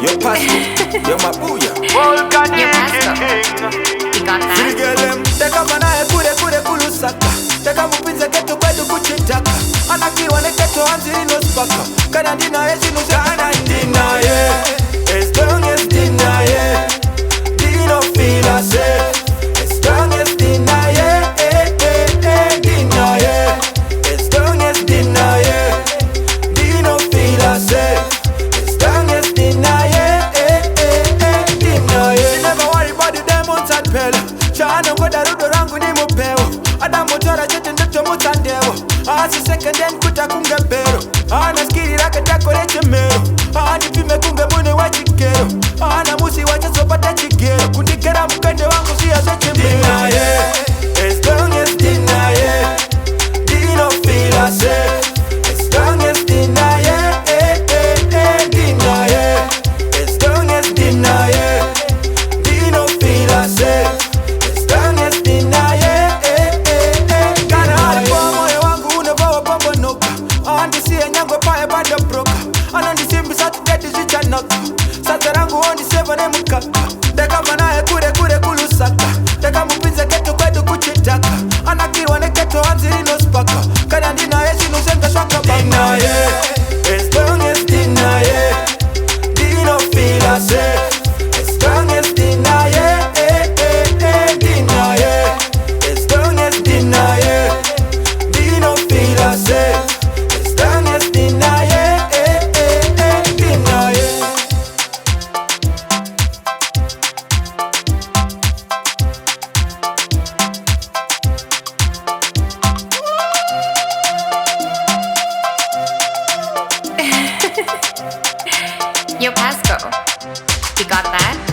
Yo Pasco, yo Mabuya. Volcanic. You got that? Free girl them, teka manaye kure kulusaka. Teka mupinze ketu kwetu kuchitaka. Anakiwa ne ketu anziri no spaka. Kana Ndinaye sinuzana Ndinaye. As long as Ndinaye, Dino feel I say. As long as Ndinaye, Ndinaye. As long as Ndinaye, Dino feel I say. As long as Ndinaye, Ndinaye. Never worry about the demons and pella. Chana ngoda rudo rangu ni mupewo. Adamu tora chete ndoto mutandewo. Asi second then kuta kunge pero. Ana skiri raka tako reche mero. Ani pime kunge mune wachikero. Ana musi wacha sopata chikero. Kundikera mkende wangu siya seche mero. Ndinaye, as long as Ndinaye, Dino feel I say. As long as Ndinaye, Ndinaye. As long as Ndinaye, Dino feel I say. As long as Ndinaye, kana alikuwa moyo wangu unevawa bombo noka. Andisiye nyango pae bado broka. Anandisimbi satu deti zichanoka. Sasa rangu ondi seva ne mukaka. Teka manaye kure kulusaka. Teka mupinze ketu kwetu kuchitaka. Anakiwa ne ketu anziri no spaka. Kana Ndinaye sinusenga shwaka baka. Ndinaye, as long as Ndinaye, Dino feel I say. As long as Ndinaye, Ndinaye. As long as Ndinaye, Dino feel I say. As long as Ndinaye, Ndinaye. Yo, Pasco. You got that?